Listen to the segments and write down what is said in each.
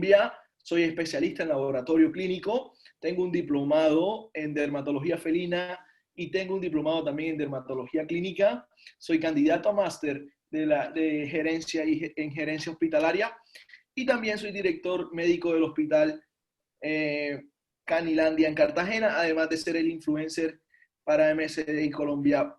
Colombia, soy especialista en laboratorio clínico, tengo un diplomado en dermatología felina y tengo un diplomado también en dermatología clínica. Soy candidato a máster de gerencia en gerencia hospitalaria y también soy director médico del hospital Canilandia en Cartagena, además de ser el influencer para MSD Colombia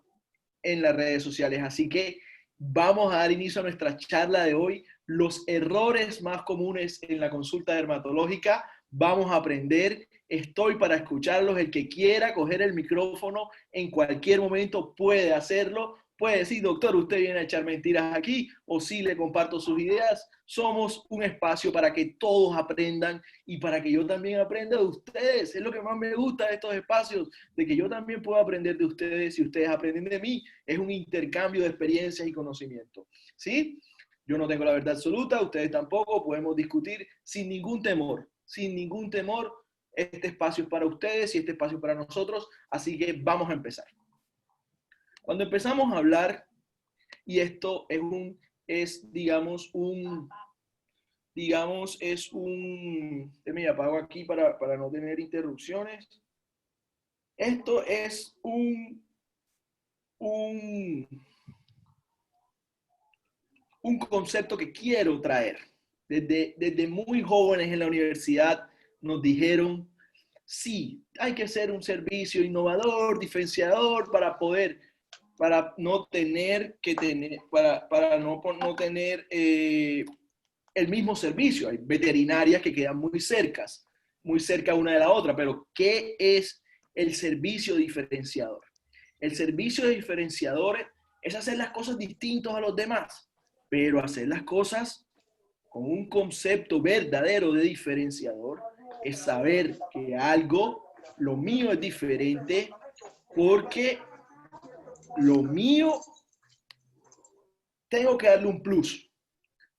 en las redes sociales. Así que vamos a dar inicio a nuestra charla de hoy, los errores más comunes en la consulta dermatológica. Vamos a aprender, estoy para escucharlos. El que quiera coger el micrófono en cualquier momento puede hacerlo. Puede decir, doctor, usted viene a echar mentiras aquí, o sí le comparto sus ideas. Somos un espacio para que todos aprendan y para que yo también aprenda de ustedes. Es lo que más me gusta de estos espacios, de que yo también puedo aprender de ustedes y ustedes aprenden de mí. Es un intercambio de experiencias y conocimiento. ¿Sí? Yo no tengo la verdad absoluta, ustedes tampoco, podemos discutir sin ningún temor, sin ningún temor. Este espacio es para ustedes y este espacio es para nosotros, así que vamos a empezar. Cuando empezamos a hablar, y esto me apago aquí para no tener interrupciones. Esto es un concepto que quiero traer. Desde muy jóvenes en la universidad nos dijeron, sí, hay que hacer un servicio innovador, diferenciador para no tener no tener el mismo servicio. Hay veterinarias que quedan muy cerca una de la otra, pero ¿qué es el servicio diferenciador? El servicio diferenciador es hacer las cosas distintas a los demás, pero hacer las cosas con un concepto verdadero de diferenciador es saber que lo mío es diferente porque lo mío tengo que darle un plus.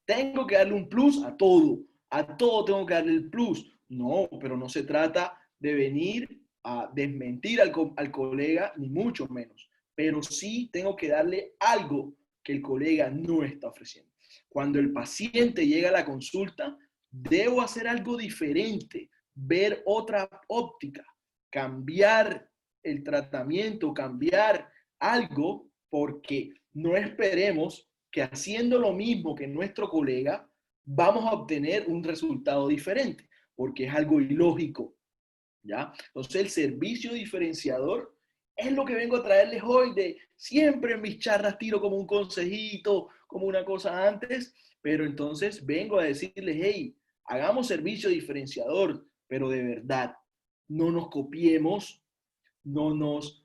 Tengo que darle un plus a todo tengo que darle el plus. No, pero no se trata de venir a desmentir al colega, ni mucho menos. Pero sí tengo que darle algo que el colega no está ofreciendo. Cuando el paciente llega a la consulta, debo hacer algo diferente, ver otra óptica, cambiar el tratamiento, cambiar algo, porque no esperemos que haciendo lo mismo que nuestro colega, vamos a obtener un resultado diferente, porque es algo ilógico, ¿ya? Entonces el servicio diferenciador es lo que vengo a traerles hoy. De siempre en mis charlas tiro como un consejito, como una cosa antes, pero entonces vengo a decirles, hey, hagamos servicio diferenciador, pero de verdad, no nos copiemos, no nos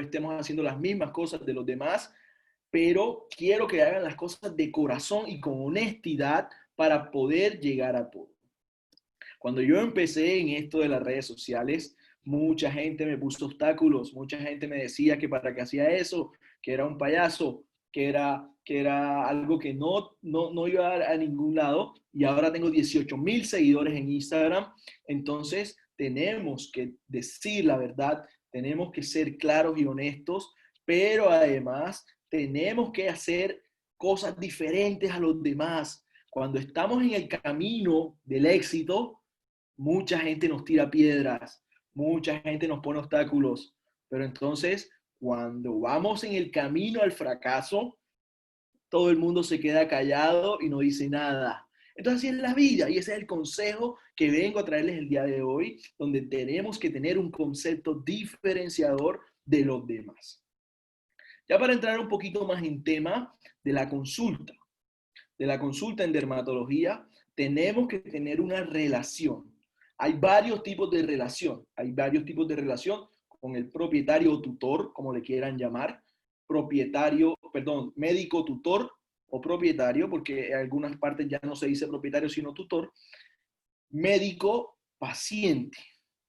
estemos haciendo las mismas cosas de los demás, pero quiero que hagan las cosas de corazón y con honestidad para poder llegar a todo. Cuando yo empecé en esto de las redes sociales, mucha gente me puso obstáculos, mucha gente me decía que para qué hacía eso, que era un payaso, que era algo que no iba a ningún lado, y ahora tengo 18,000 seguidores en Instagram. Entonces tenemos que decir la verdad, tenemos que ser claros y honestos, pero además tenemos que hacer cosas diferentes a los demás. Cuando estamos en el camino del éxito, mucha gente nos tira piedras, mucha gente nos pone obstáculos, pero entonces cuando vamos en el camino al fracaso, todo el mundo se queda callado y no dice nada. Entonces así es la vida, y ese es el consejo que vengo a traerles el día de hoy, donde tenemos que tener un concepto diferenciador de los demás. Ya para entrar un poquito más en tema de la consulta en dermatología, tenemos que tener una relación. Hay varios tipos de relación. Hay varios tipos de relación con el propietario o tutor, como le quieran llamar. Médico tutor o propietario, porque en algunas partes ya no se dice propietario, sino tutor. Médico paciente.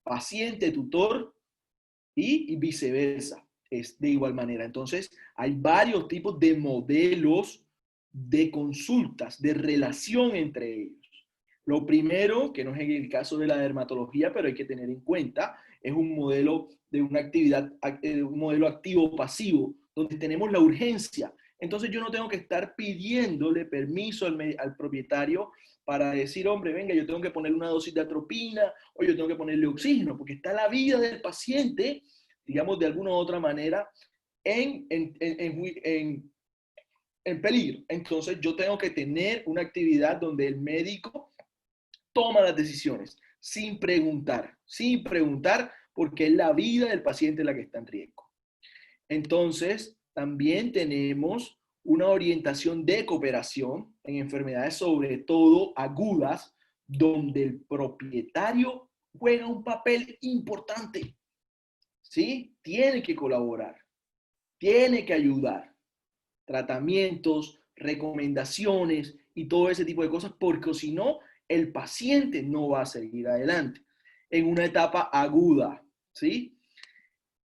Paciente tutor y viceversa. Es de igual manera. Entonces, hay varios tipos de modelos de consultas, de relación entre ellos. Lo primero, que no es en el caso de la dermatología, pero hay que tener en cuenta, es un modelo de una actividad, un modelo activo-pasivo, donde tenemos la urgencia. Entonces yo no tengo que estar pidiéndole permiso al propietario para decir, hombre, venga, yo tengo que ponerle una dosis de atropina o yo tengo que ponerle oxígeno, porque está la vida del paciente, digamos, de alguna u otra manera, en peligro. Entonces yo tengo que tener una actividad donde el médico toma las decisiones sin preguntar, porque es la vida del paciente la que está en riesgo. Entonces, también tenemos una orientación de cooperación en enfermedades, sobre todo agudas, donde el propietario juega un papel importante. ¿Sí? Tiene que colaborar, tiene que ayudar. Tratamientos, recomendaciones y todo ese tipo de cosas, porque si no, el paciente no va a seguir adelante en una etapa aguda, ¿sí?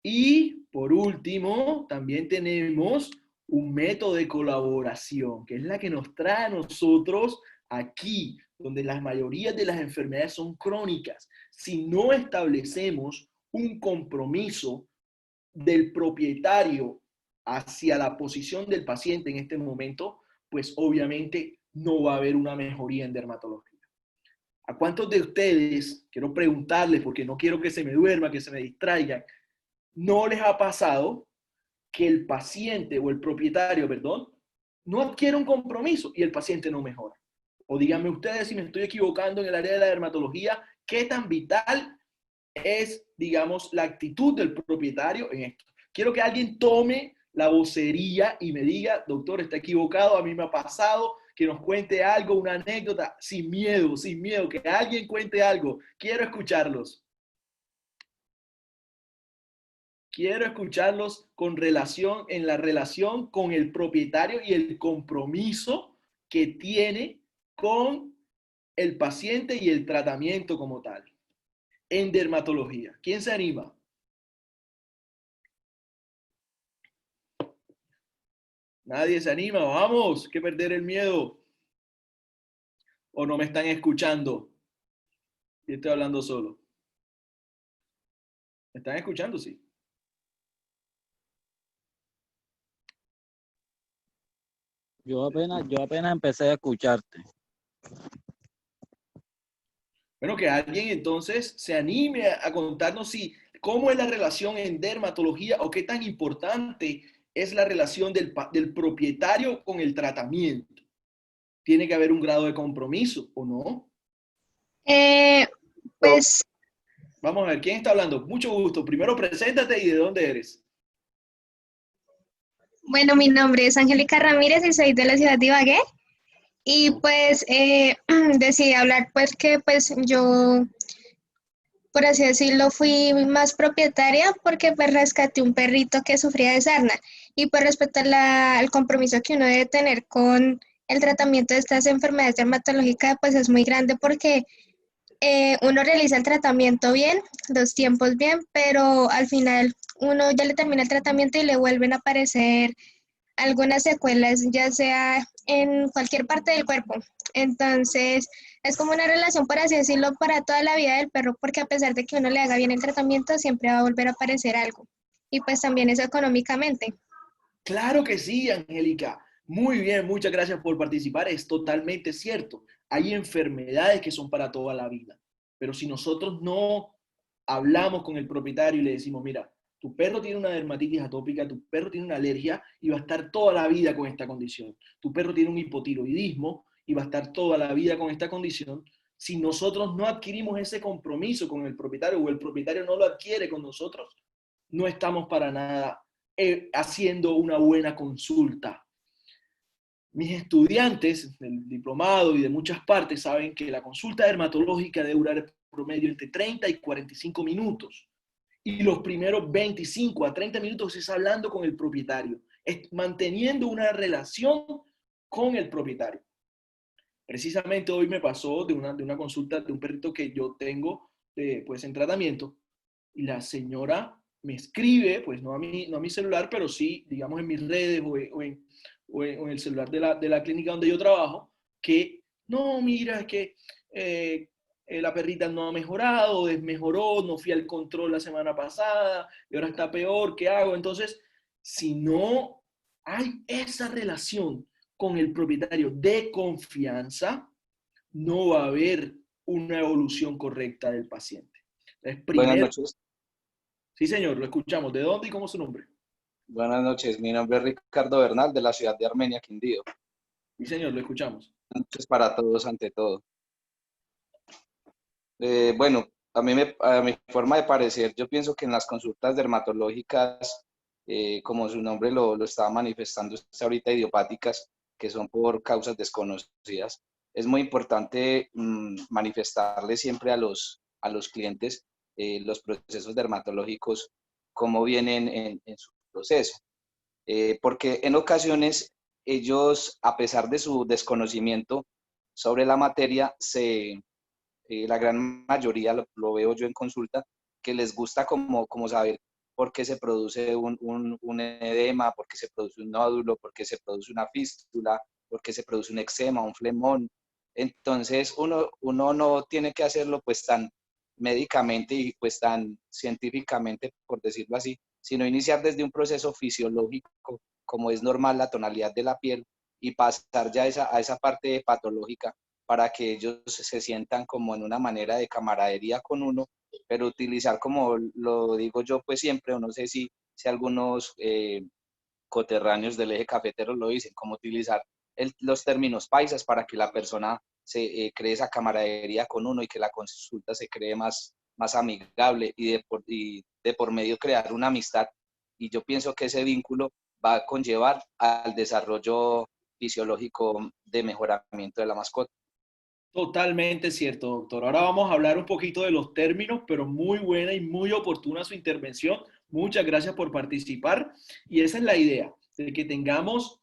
Y por último, también tenemos un método de colaboración, que es la que nos trae a nosotros aquí, donde la mayoría de las enfermedades son crónicas. Si no establecemos un compromiso del propietario hacia la posición del paciente en este momento, pues obviamente no va a haber una mejoría en dermatología. ¿A cuántos de ustedes, quiero preguntarles porque no quiero que se me duerma, que se me distraigan, no les ha pasado que el paciente o el propietario, perdón, no adquiere un compromiso y el paciente no mejora? O díganme ustedes si me estoy equivocando en el área de la dermatología, qué tan vital es, digamos, la actitud del propietario en esto. Quiero que alguien tome la vocería y me diga, doctor, está equivocado, a mí me ha pasado, que nos cuente algo, una anécdota, sin miedo, que alguien cuente algo. Quiero escucharlos. Quiero escucharlos en la relación con el propietario y el compromiso que tiene con el paciente y el tratamiento como tal en dermatología. ¿Quién se anima? Nadie se anima, vamos, que perder el miedo. O no me están escuchando. Yo estoy hablando solo. ¿Me están escuchando? Sí. Yo apenas empecé a escucharte. Bueno, que alguien entonces se anime a contarnos si cómo es la relación en dermatología o qué tan importante es la relación del propietario con el tratamiento. Tiene que haber un grado de compromiso, ¿o no? Eh, pues, Vamos a ver, ¿quién está hablando? Mucho gusto. Primero preséntate y de dónde eres. bueno, mi nombre es Angélica Ramírez y soy de la ciudad de Ibagué. Y pues decidí hablar pues que pues yo, por así decirlo, fui más propietaria porque pues rescaté un perrito que sufría de sarna. Y pues respecto a al compromiso que uno debe tener con el tratamiento de estas enfermedades dermatológicas, pues es muy grande porque uno realiza el tratamiento bien, los tiempos bien, pero al final uno ya le termina el tratamiento y le vuelven a aparecer algunas secuelas, ya sea en cualquier parte del cuerpo. Entonces, es como una relación, por así decirlo, para toda la vida del perro, porque a pesar de que uno le haga bien el tratamiento, siempre va a volver a aparecer algo. Y pues también eso económicamente. Claro que sí, Angélica. Muy bien, muchas gracias por participar. Es totalmente cierto. Hay enfermedades que son para toda la vida, pero si nosotros no hablamos con el propietario y le decimos, mira, tu perro tiene una dermatitis atópica, tu perro tiene una alergia y va a estar toda la vida con esta condición. Tu perro tiene un hipotiroidismo y va a estar toda la vida con esta condición. Si nosotros no adquirimos ese compromiso con el propietario o el propietario no lo adquiere con nosotros, no estamos para nada haciendo una buena consulta. Mis estudiantes del diplomado y de muchas partes saben que la consulta dermatológica debe durar en promedio entre 30 y 45 minutos. Y los primeros 25 a 30 minutos es hablando con el propietario, es manteniendo una relación con el propietario. Precisamente hoy me pasó de una consulta de un perrito que yo tengo pues en tratamiento y la señora me escribe, pues no a mi celular, pero sí, digamos, en mis redes o en el celular de la clínica donde yo trabajo, que no, mira, es que la perrita no ha mejorado, desmejoró, no fui al control la semana pasada y ahora está peor, ¿qué hago? Entonces, si no hay esa relación con el propietario de confianza, no va a haber una evolución correcta del paciente. Entonces, Buenas primero, noches. sí señor, lo escuchamos. ¿De dónde y cómo es su nombre? Buenas noches. Mi nombre es Ricardo Bernal de la ciudad de Armenia, Quindío. Sí señor, lo escuchamos. Buenas noches para todos ante todo. Bueno, a mi forma de parecer, yo pienso que en las consultas dermatológicas, como su nombre lo estaba manifestando usted ahorita, idiopáticas, que son por causas desconocidas, es muy importante manifestarle siempre a los clientes los procesos dermatológicos, cómo vienen en su proceso. Porque en ocasiones ellos, a pesar de su desconocimiento sobre la materia, la gran mayoría lo veo yo en consulta, que les gusta como saber por qué se produce un edema, por qué se produce un nódulo, por qué se produce una fístula, por qué se produce un eczema, un flemón. Entonces uno no tiene que hacerlo pues tan médicamente y pues tan científicamente, por decirlo así, sino iniciar desde un proceso fisiológico, como es normal la tonalidad de la piel, y pasar ya a esa parte patológica para que ellos se sientan como en una manera de camaradería con uno, pero utilizar, como lo digo yo, pues siempre, o no sé si algunos coterráneos del eje cafetero lo dicen, como utilizar los términos paisas para que la persona se cree esa camaradería con uno y que la consulta se cree más amigable y de por medio crear una amistad. Y yo pienso que ese vínculo va a conllevar al desarrollo fisiológico de mejoramiento de la mascota. Totalmente cierto, doctor. Ahora vamos a hablar un poquito de los términos, pero muy buena y muy oportuna su intervención. Muchas gracias por participar. Y esa es la idea, de que tengamos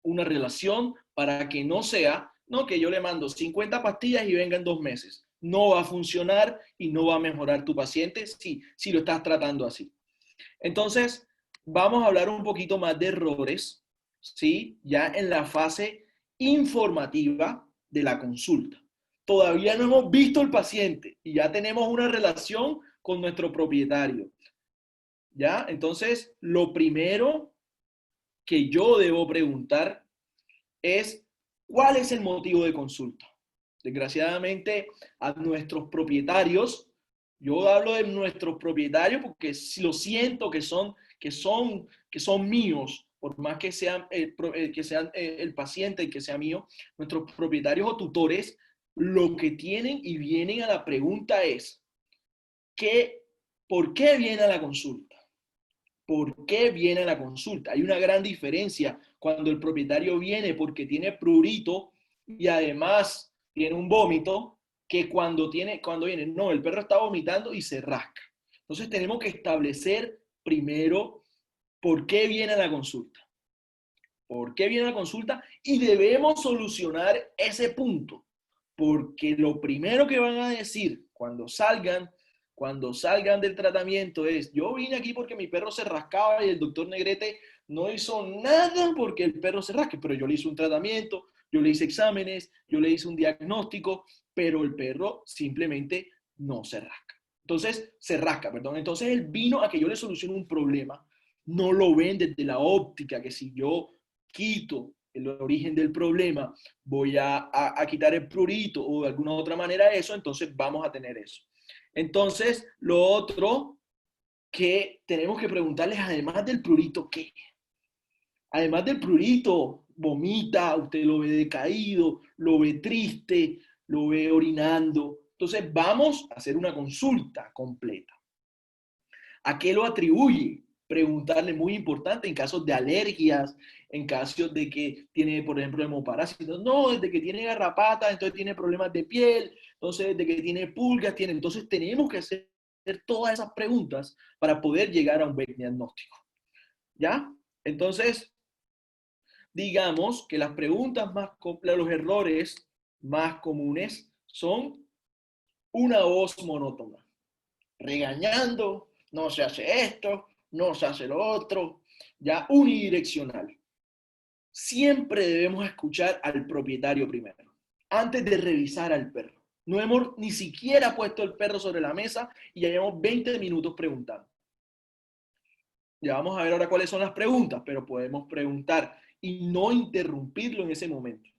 una relación para que no sea, no que yo le mando 50 pastillas y venga en 2 meses. No va a funcionar y no va a mejorar tu paciente si lo estás tratando así. Entonces, vamos a hablar un poquito más de errores, ¿sí? Ya en la fase informativa de la consulta. Todavía no hemos visto el paciente y ya tenemos una relación con nuestro propietario. ¿Ya? Entonces, lo primero que yo debo preguntar es, ¿cuál es el motivo de consulta? Desgraciadamente, a nuestros propietarios, yo hablo de nuestros propietarios porque lo siento que son míos, por más que sean, el paciente el que sea mío, nuestros propietarios o tutores, lo que tienen y vienen a la pregunta es, ¿por qué viene a la consulta? ¿Por qué viene a la consulta? Hay una gran diferencia cuando el propietario viene porque tiene prurito y además tiene un vómito, que cuando viene, no, el perro está vomitando y se rasca. Entonces tenemos que establecer primero por qué viene a la consulta. ¿Por qué viene a la consulta? Y debemos solucionar ese punto, porque lo primero que van a decir cuando salgan del tratamiento es, yo vine aquí porque mi perro se rascaba y el doctor Negrete no hizo nada porque el perro se rasque, pero yo le hice un tratamiento, yo le hice exámenes, yo le hice un diagnóstico, pero el perro simplemente no se rasca. Entonces, se rasca, perdón. Entonces él vino a que yo le solucione un problema, no lo ven desde la óptica que si yo quito el origen del problema, voy a quitar el prurito o de alguna otra manera eso, entonces vamos a tener eso. Entonces, lo otro que tenemos que preguntarles, además del prurito, ¿qué? Además del prurito, vomita, usted lo ve decaído, lo ve triste, lo ve orinando. Entonces, vamos a hacer una consulta completa. ¿A qué lo atribuye? Preguntarle, muy importante, en casos de alergias, en casos de que tiene, por ejemplo, hemoparásitos. No, desde que tiene garrapatas, entonces tiene problemas de piel, entonces desde que tiene pulgas, tiene. Entonces tenemos que hacer todas esas preguntas para poder llegar a un buen diagnóstico. ¿Ya? Entonces, digamos que las preguntas los errores más comunes son una voz monótona, regañando, no se hace esto, no se hace lo otro, ya unidireccional. Siempre debemos escuchar al propietario primero, antes de revisar al perro. No hemos ni siquiera puesto el perro sobre la mesa y ya llevamos 20 minutos preguntando. Ya vamos a ver ahora cuáles son las preguntas, pero podemos preguntar y no interrumpirlo en ese momento.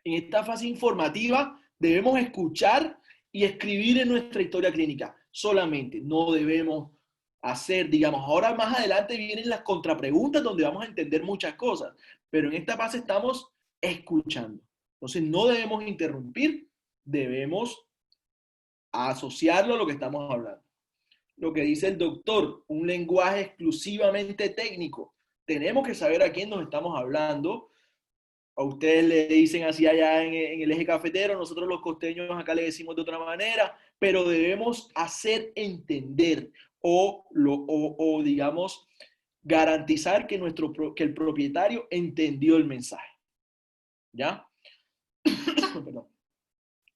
En esta fase informativa debemos escuchar y escribir en nuestra historia clínica solamente. No debemos hacer, digamos, ahora más adelante vienen las contrapreguntas donde vamos a entender muchas cosas, pero en esta fase estamos escuchando. Entonces no debemos interrumpir, debemos asociarlo a lo que estamos hablando. Lo que dice el doctor, un lenguaje exclusivamente técnico. Tenemos que saber a quién nos estamos hablando. A ustedes le dicen así allá en el eje cafetero, nosotros los costeños acá le decimos de otra manera, pero debemos hacer entender o digamos, garantizar que el propietario entendió el mensaje. ¿Ya? Perdón.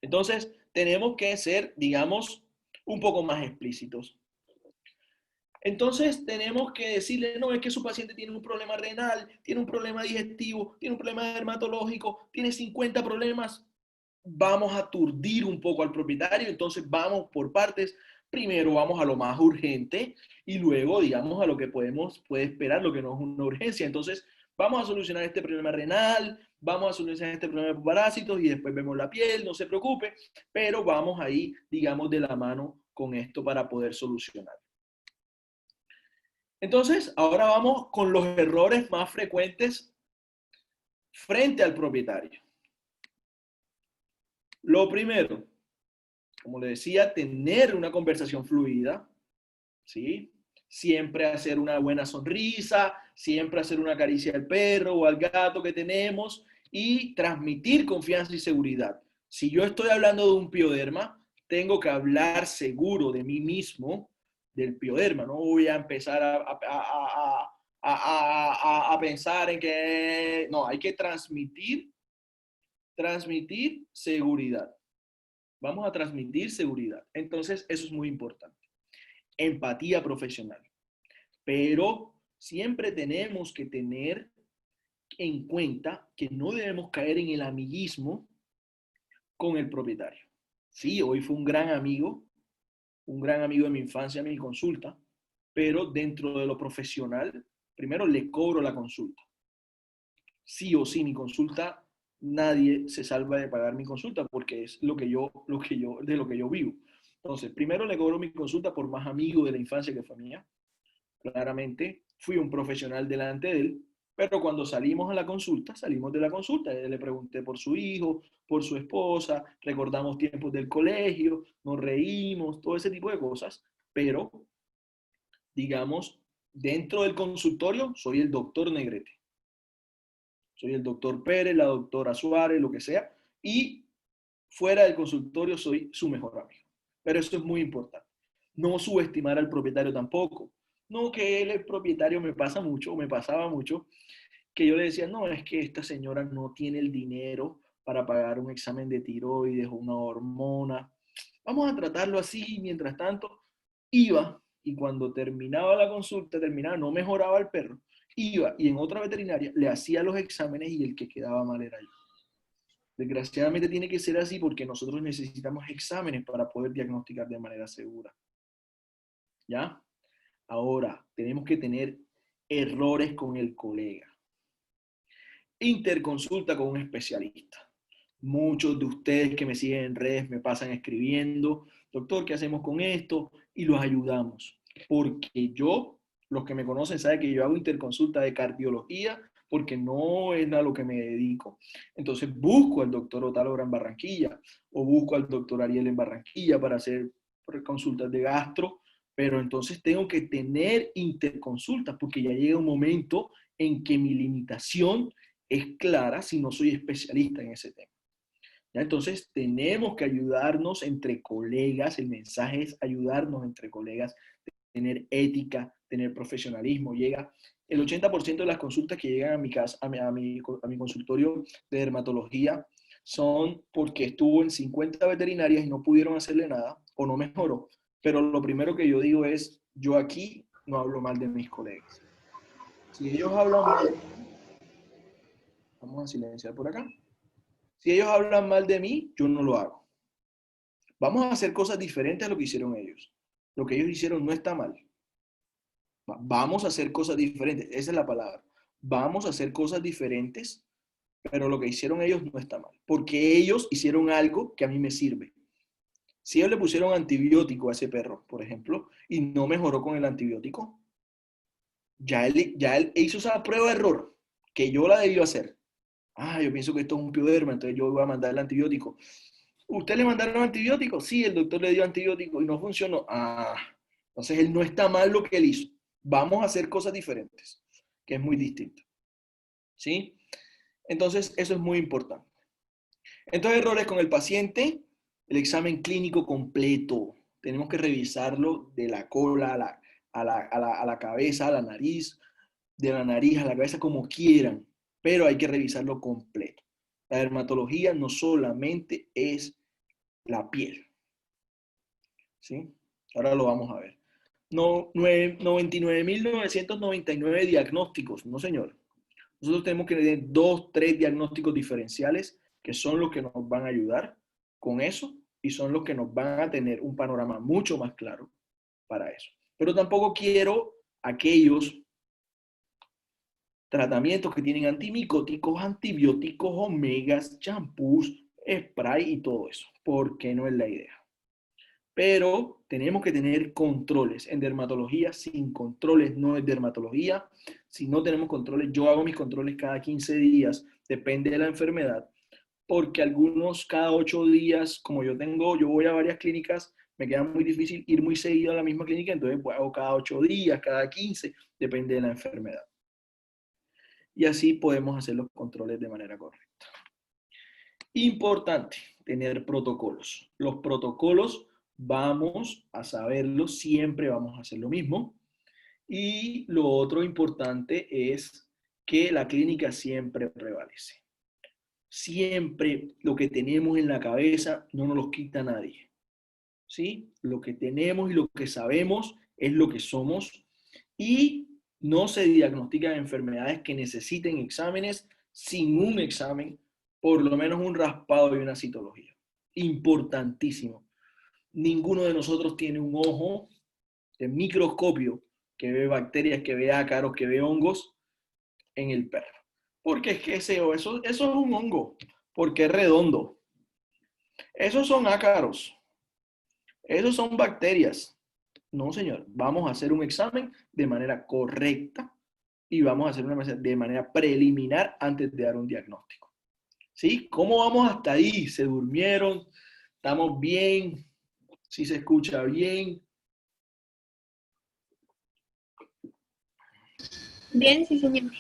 Entonces, tenemos que ser, digamos, un poco más explícitos. Entonces, tenemos que decirle, no, es que su paciente tiene un problema renal, tiene un problema digestivo, tiene un problema dermatológico, tiene 50 problemas. Vamos a aturdir un poco al propietario, entonces vamos por partes. Primero vamos a lo más urgente y luego, digamos, a lo que puede esperar, lo que no es una urgencia. Entonces, vamos a solucionar este problema renal, vamos a solucionar este problema de parásitos y después vemos la piel, no se preocupe, pero vamos ahí, digamos, de la mano con esto para poder solucionar. Entonces, ahora vamos con los errores más frecuentes frente al propietario. Lo primero, como le decía, tener una conversación fluida, ¿sí? Siempre hacer una buena sonrisa, siempre hacer una caricia al perro o al gato que tenemos y transmitir confianza y seguridad. Si yo estoy hablando de un pioderma, tengo que hablar seguro de mí mismo, del pioderma. No voy a empezar a pensar en que... No, hay que transmitir seguridad. Vamos a transmitir seguridad. Entonces, eso es muy importante. Empatía profesional. Pero siempre tenemos que tener en cuenta que no debemos caer en el amiguismo con el propietario. Sí, hoy fue un gran amigo de mi infancia en mi consulta, pero dentro de lo profesional, primero le cobro la consulta. Sí o sí, mi consulta, nadie se salva de pagar mi consulta porque es de lo que yo vivo. Entonces, primero le cobro mi consulta por más amigo de la infancia que fue mía. Claramente, fui un profesional delante de él, pero cuando salimos de la consulta, le pregunté por su hijo, por su esposa, recordamos tiempos del colegio, nos reímos, todo ese tipo de cosas, pero, digamos, dentro del consultorio soy el doctor Negrete. Soy el doctor Pérez, la doctora Suárez, lo que sea, y fuera del consultorio soy su mejor amigo. Pero eso es muy importante. No subestimar al propietario tampoco. No que él, el propietario, me pasaba mucho, que yo le decía, no, es que esta señora no tiene el dinero para pagar un examen de tiroides o una hormona. Vamos a tratarlo así. Mientras tanto, iba y cuando terminaba la consulta, no mejoraba el perro, iba y en otra veterinaria le hacía los exámenes y el que quedaba mal era yo. Desgraciadamente tiene que ser así porque nosotros necesitamos exámenes para poder diagnosticar de manera segura. ¿Ya? Ahora, tenemos que tener errores con el colega. Interconsulta con un especialista. Muchos de ustedes que me siguen en redes me pasan escribiendo, doctor, ¿qué hacemos con esto? Y los ayudamos. Porque los que me conocen saben que yo hago interconsulta de cardiología porque no es a lo que me dedico. Entonces busco al doctor Otálora en Barranquilla o busco al doctor Ariel en Barranquilla para hacer consultas de gastro, pero entonces tengo que tener interconsultas porque ya llega un momento en que mi limitación es clara si no soy especialista en ese tema. ¿Ya? Entonces tenemos que ayudarnos entre colegas, el mensaje es ayudarnos entre colegas, tener ética, tener profesionalismo. El 80% de las consultas que llegan a mi casa, a mi consultorio de dermatología son porque estuvo en 50 veterinarias y no pudieron hacerle nada o no mejoró. Pero lo primero que yo digo es, yo aquí no hablo mal de mis colegas. Si ellos hablan mal, vamos a silenciar por acá. Si ellos hablan mal de mí, yo no lo hago. Vamos a hacer cosas diferentes a lo que hicieron ellos. Lo que ellos hicieron no está mal. Vamos a hacer cosas diferentes. Esa es la palabra. Vamos a hacer cosas diferentes pero lo que hicieron ellos no está mal, porque ellos hicieron algo que a mí me sirve. Si ellos le pusieron antibiótico a ese perro, por ejemplo, y no mejoró con el antibiótico, ya él hizo esa prueba de error, que yo la debió hacer. Yo pienso que esto es un pioderma, entonces yo voy a mandar el antibiótico. ¿Usted le mandaron antibiótico? Sí, el doctor le dio antibiótico y no funcionó. Entonces él no está mal lo que él hizo. Vamos a hacer cosas diferentes, que es muy distinto. ¿Sí? Entonces eso es muy importante. Entonces, errores con el paciente, el examen clínico completo. Tenemos que revisarlo de la cola a la cabeza, a la nariz, de la nariz a la cabeza, como quieran, pero hay que revisarlo completo. La dermatología no solamente es la piel. ¿Sí? Ahora lo vamos a ver. 99.999 diagnósticos, no señor. Nosotros tenemos que tener 2, 3 diagnósticos diferenciales que son los que nos van a ayudar con eso y son los que nos van a tener un panorama mucho más claro para eso. Pero tampoco quiero aquellos tratamientos que tienen antimicóticos, antibióticos, omegas, champús, spray y todo eso, porque no es la idea. Pero tenemos que tener controles. En dermatología, sin controles no es dermatología. Si no tenemos controles, yo hago mis controles cada 15 días, depende de la enfermedad, porque algunos cada 8 días, como yo voy a varias clínicas, me queda muy difícil ir muy seguido a la misma clínica, entonces pues, hago cada 8 días, cada 15, depende de la enfermedad. Y así podemos hacer los controles de manera correcta. Importante, tener protocolos. Los protocolos vamos a saberlos, siempre vamos a hacer lo mismo. Y lo otro importante es que la clínica siempre prevalece. Siempre lo que tenemos en la cabeza no nos lo quita nadie. ¿Sí? Lo que tenemos y lo que sabemos es lo que somos. Y no se diagnostican enfermedades que necesiten exámenes sin un examen, por lo menos un raspado y una citología. Importantísimo. Ninguno de nosotros tiene un ojo de microscopio que ve bacterias, que ve ácaros, que ve hongos en el perro. Porque es que eso es un hongo, porque es redondo. Esos son ácaros. Esos son bacterias. No, señor. Vamos a hacer un examen de manera correcta y vamos a hacer una de manera preliminar antes de dar un diagnóstico. ¿Sí? ¿Cómo vamos hasta ahí? ¿Se durmieron? ¿Estamos bien? ¿Sí se escucha bien? Bien, sí, señor.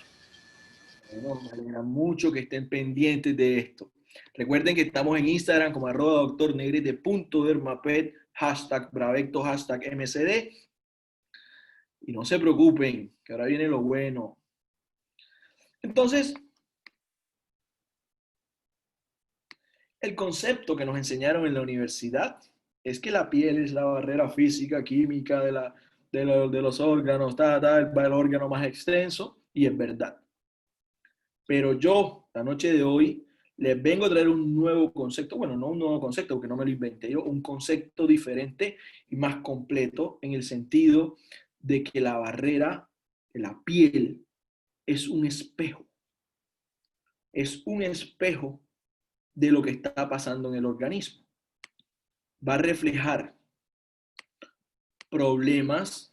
Bueno, me alegra mucho que estén pendientes de esto. Recuerden que estamos en Instagram como @doctornegrete.dermapet, #Bravecto, #MCD. Y no se preocupen, que ahora viene lo bueno. Entonces, el concepto que nos enseñaron en la universidad es que la piel es la barrera física, química de los órganos, el órgano más extenso, y es verdad. Pero yo, la noche de hoy, les vengo a traer un nuevo concepto, bueno, no un nuevo concepto, porque no me lo inventé yo, un concepto diferente y más completo en el sentido de que la barrera de la piel es un espejo. Es un espejo de lo que está pasando en el organismo. Va a reflejar problemas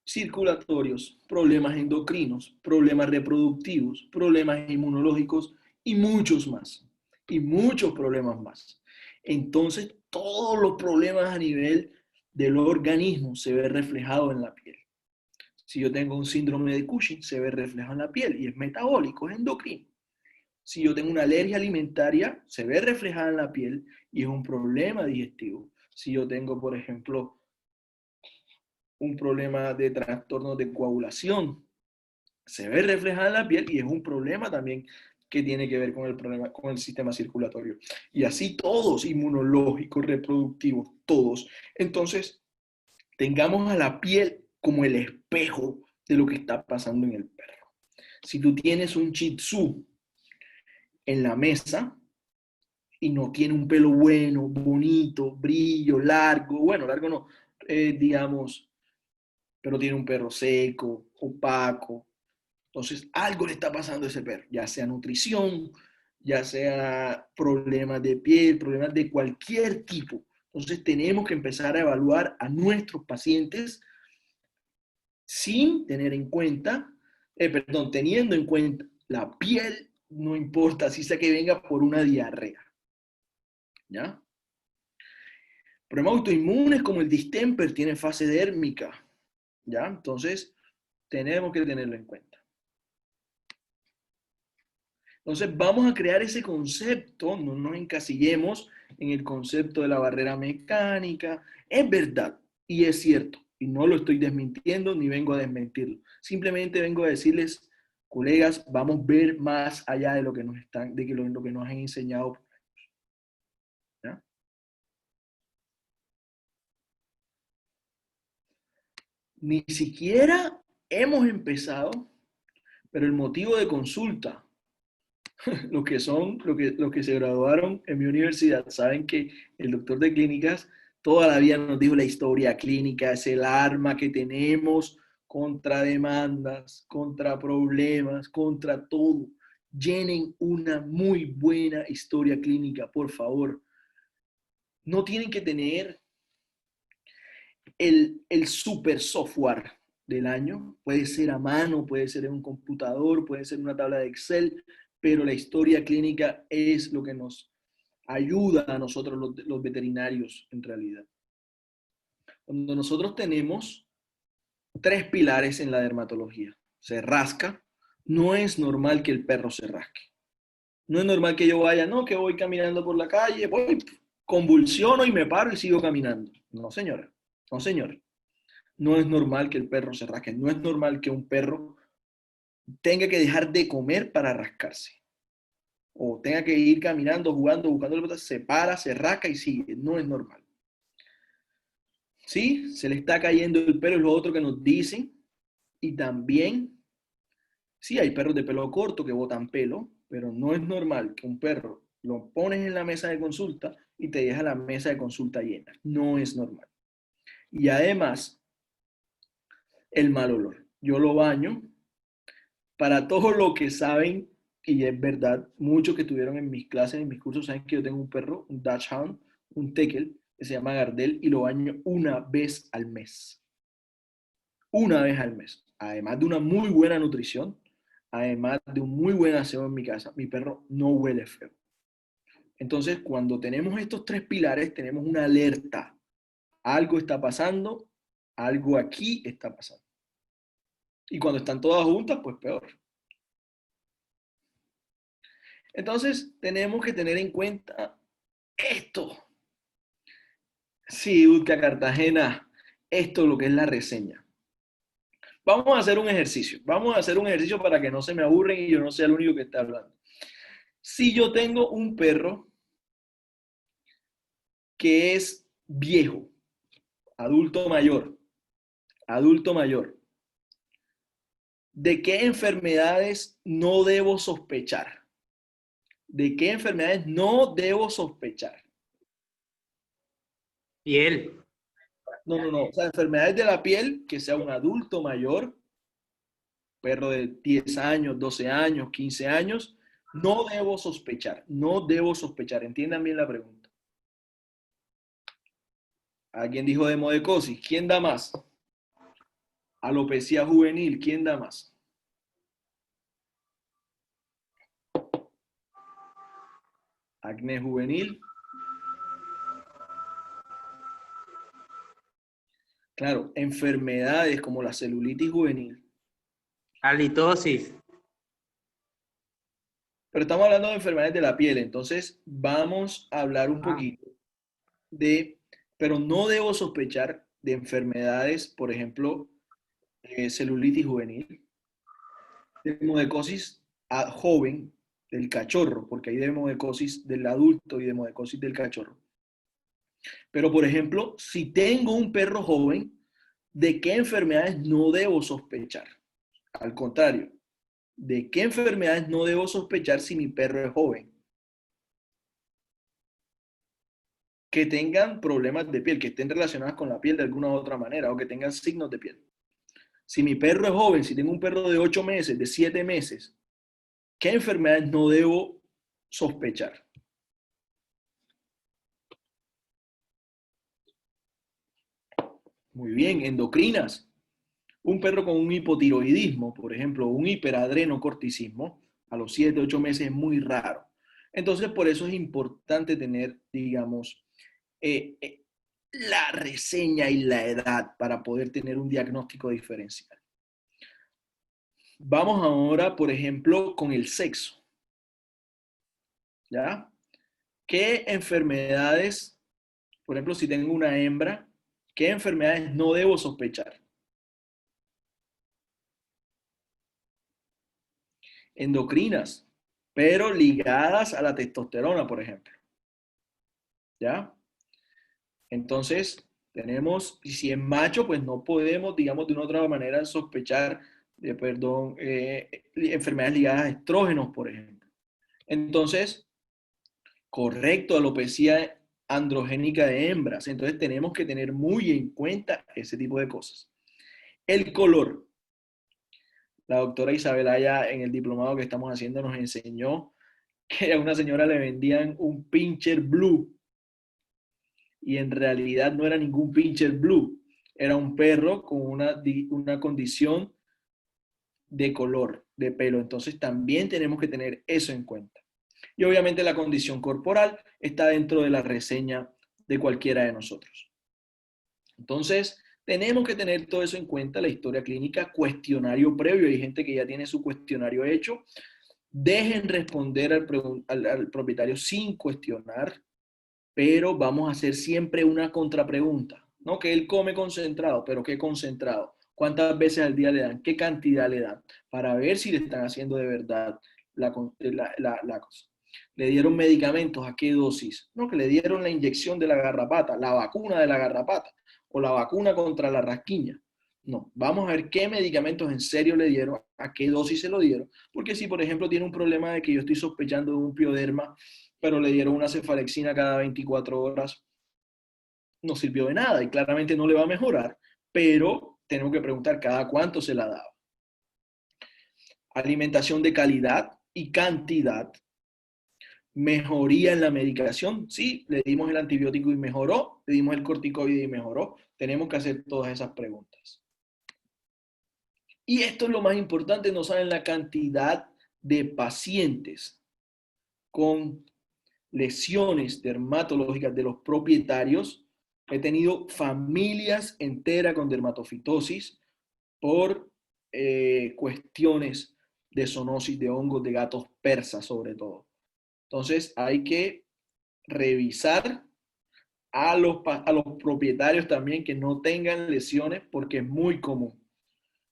circulatorios, problemas endocrinos, problemas reproductivos, problemas inmunológicos y muchos más. Y muchos problemas más. Entonces, todos los problemas a nivel del organismo se ven reflejados en la piel. Si yo tengo un síndrome de Cushing, se ve reflejado en la piel y es metabólico, es endocrino. Si yo tengo una alergia alimentaria, se ve reflejada en la piel y es un problema digestivo. Si yo tengo, por ejemplo, un problema de trastorno de coagulación, se ve reflejada en la piel y es un problema también que tiene que ver con el problema, con el sistema circulatorio. Y así todos, inmunológicos, reproductivos, todos. Entonces, tengamos a la piel como el espejo de lo que está pasando en el perro. Si tú tienes un Shih Tzu en la mesa y no tiene un pelo bueno, bonito, brillo, largo, bueno, largo no, digamos, pero tiene un perro seco, opaco, Entonces, algo le está pasando a ese perro, ya sea nutrición, ya sea problemas de piel, problemas de cualquier tipo. Entonces, tenemos que empezar a evaluar a nuestros pacientes sin tener en cuenta, teniendo en cuenta la piel, no importa si sea que venga por una diarrea. ¿Ya? Problemas autoinmunes como el distemper tiene fase dérmica. ¿Ya? Entonces, tenemos que tenerlo en cuenta. Entonces, vamos a crear ese concepto, no nos encasillemos en el concepto de la barrera mecánica. Es verdad y es cierto, y no lo estoy desmintiendo ni vengo a desmentirlo. Simplemente vengo a decirles, colegas, vamos a ver más allá de lo que nos están, de que lo que nos han enseñado. ¿Ya? Ni siquiera hemos empezado, pero el motivo de consulta, los que se graduaron en mi universidad saben que el doctor de clínicas toda la vida nos dijo la historia clínica, es el arma que tenemos contra demandas, contra problemas, contra todo. Llenen una muy buena historia clínica, por favor. No tienen que tener el super software del año. Puede ser a mano, puede ser en un computador, puede ser en una tabla de Excel, pero la historia clínica es lo que nos ayuda a nosotros los veterinarios en realidad. Cuando nosotros tenemos 3 pilares en la dermatología, se rasca, no es normal que el perro se rasque. No es normal que yo vaya, no, que voy caminando por la calle, voy, convulsiono y me paro y sigo caminando. No, señora. No, señor. No es normal que el perro se rasque. No es normal que un perro tenga que dejar de comer para rascarse. O tenga que ir caminando, jugando, buscando la pelota, se para, se rasca y sigue. No es normal. Sí, se le está cayendo el pelo, es lo otro que nos dicen. Y también, sí, hay perros de pelo corto que botan pelo, pero no es normal que un perro lo pones en la mesa de consulta y te deja la mesa de consulta llena. No es normal. Y además, el mal olor. Yo lo baño para todos los que saben, y es verdad, muchos que estuvieron en mis clases, en mis cursos, saben que yo tengo un perro, un Dachshund, un Tekel, que se llama Gardel, y lo baño una vez al mes. Una vez al mes. Además de una muy buena nutrición, además de un muy buen aseo en mi casa, mi perro no huele feo. Entonces, cuando tenemos estos 3 pilares, tenemos una alerta. Algo está pasando, algo aquí está pasando. Y cuando están todas juntas, pues peor. Entonces, tenemos que tener en cuenta esto. Sí, Utca Cartagena, esto es lo que es la reseña. Vamos a hacer un ejercicio. Vamos a hacer un ejercicio para que no se me aburren y yo no sea el único que está hablando. Si yo tengo un perro que es viejo, adulto mayor, ¿de qué enfermedades no debo sospechar? ¿De qué enfermedades no debo sospechar? Piel. No. O sea, enfermedades de la piel, que sea un adulto mayor, perro de 10 años, 12 años, 15 años, no debo sospechar, no debo sospechar. Entiendan bien la pregunta. ¿Alguien dijo demodecosis? ¿Quién da más? Alopecia juvenil, ¿quién da más? Acné juvenil. Claro, enfermedades como la celulitis juvenil. Halitosis. Pero estamos hablando de enfermedades de la piel, entonces vamos a hablar un poquito de, pero no debo sospechar de enfermedades, por ejemplo, celulitis juvenil, demodecosis joven del cachorro, porque hay demodecosis del adulto y demodecosis del cachorro. Pero, por ejemplo, si tengo un perro joven, ¿de qué enfermedades no debo sospechar? Al contrario, ¿de qué enfermedades no debo sospechar si mi perro es joven? Que tengan problemas de piel, que estén relacionadas con la piel de alguna u otra manera, o que tengan signos de piel. Si mi perro es joven, si tengo un perro de 8 meses, de 7 meses, ¿qué enfermedades no debo sospechar? Muy bien, endocrinas. Un perro con un hipotiroidismo, por ejemplo, un hiperadrenocorticismo, a los 7, 8 meses es muy raro. Entonces, por eso es importante tener, digamos, la reseña y la edad para poder tener un diagnóstico diferencial. Vamos ahora, por ejemplo, con el sexo. ¿Ya? ¿Qué enfermedades, por ejemplo, si tengo una hembra, qué enfermedades no debo sospechar? Endocrinas, pero ligadas a la testosterona, por ejemplo. ¿Ya? Entonces, tenemos, y si es macho, pues no podemos, digamos, de una otra manera sospechar de, enfermedades ligadas a estrógenos, por ejemplo. Entonces, correcto, alopecia androgénica de hembras. Entonces, tenemos que tener muy en cuenta ese tipo de cosas. El color. La doctora Isabel Aya en el diplomado que estamos haciendo nos enseñó que a una señora le vendían un pincher blue y en realidad no era ningún pincher blue, era un perro con una condición de color, de pelo. Entonces también tenemos que tener eso en cuenta. Y obviamente la condición corporal está dentro de la reseña de cualquiera de nosotros. Entonces, tenemos que tener todo eso en cuenta, la historia clínica, cuestionario previo. Hay gente que ya tiene su cuestionario hecho. Dejen responder al propietario sin cuestionar, pero vamos a hacer siempre una contrapregunta, ¿no? Que él come concentrado, pero ¿qué concentrado? ¿Cuántas veces al día le dan? ¿Qué cantidad le dan? Para ver si le están haciendo de verdad la cosa. ¿Le dieron medicamentos? ¿A qué dosis? No, que le dieron la inyección de la garrapata, la vacuna de la garrapata o la vacuna contra la rasquiña. No, vamos a ver qué medicamentos en serio le dieron, a qué dosis se lo dieron, porque si por ejemplo tiene un problema de que yo estoy sospechando de un pioderma, pero le dieron una cefalexina cada 24 horas, no sirvió de nada y claramente no le va a mejorar, pero tenemos que preguntar cada cuánto se la daba. Alimentación de calidad y cantidad. Mejoría en la medicación, sí, le dimos el antibiótico y mejoró, le dimos el corticoide y mejoró. Tenemos que hacer todas esas preguntas. Y esto es lo más importante, no saben la cantidad de pacientes con lesiones dermatológicas de los propietarios. He tenido familias enteras con dermatofitosis por cuestiones de zoonosis de hongos de gatos persas sobre todo. Entonces hay que revisar a los propietarios también que no tengan lesiones porque es muy común.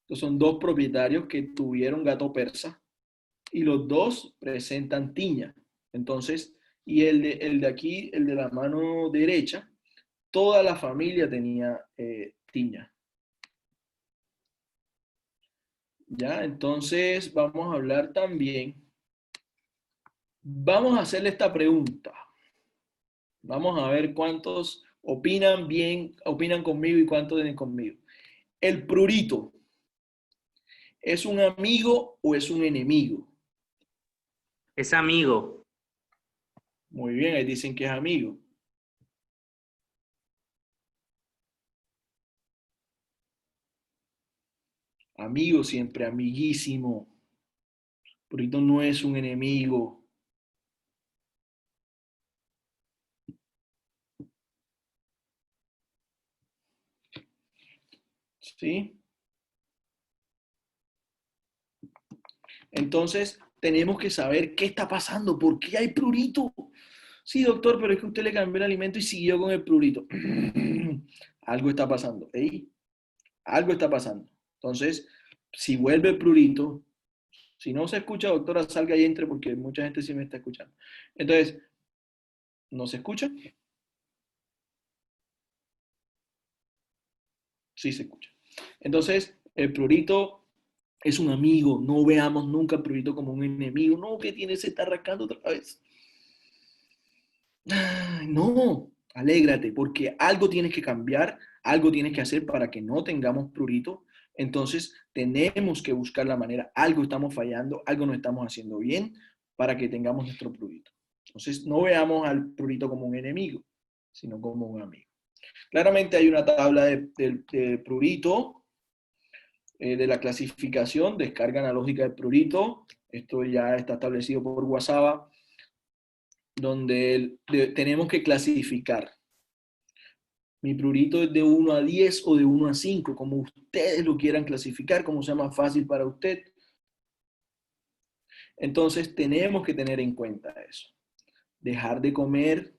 Entonces son 2 propietarios que tuvieron gato persa y los 2 presentan tiña. Entonces, y el de aquí, el de la mano derecha, toda la familia tenía tiña. ¿Ya? Entonces, vamos a hablar también. Vamos a hacerle esta pregunta. Vamos a ver cuántos opinan bien, opinan conmigo y cuántos tienen conmigo. ¿El prurito es un amigo o es un enemigo? Es amigo. Muy bien, ahí dicen que es amigo. Amigo siempre, amiguísimo. Prurito no es un enemigo. ¿Sí? Entonces, tenemos que saber qué está pasando, por qué hay prurito. Sí, doctor, pero es que usted le cambió el alimento y siguió con el prurito. Algo está pasando. ¿Eh? Algo está pasando. Entonces, si vuelve el prurito, si no se escucha, doctora, salga y entre porque mucha gente sí me está escuchando. Entonces, ¿no se escucha? Sí se escucha. Entonces, el prurito es un amigo. No veamos nunca al prurito como un enemigo. No, ¿qué tiene? Se está rascando otra vez. Ay, no, alégrate, porque algo tienes que cambiar, algo tienes que hacer para que no tengamos prurito, Entonces, tenemos que buscar la manera. Algo estamos fallando, algo no estamos haciendo bien para que tengamos nuestro prurito. Entonces, no veamos al prurito como un enemigo, sino como un amigo. Claramente hay una tabla de prurito, de la clasificación, descarga analógica del prurito. Esto ya está establecido por WhatsApp, donde tenemos que clasificar. Mi prurito es de 1 a 10 o de 1 a 5, como ustedes lo quieran clasificar, como sea más fácil para usted. Entonces tenemos que tener en cuenta eso. Dejar de comer.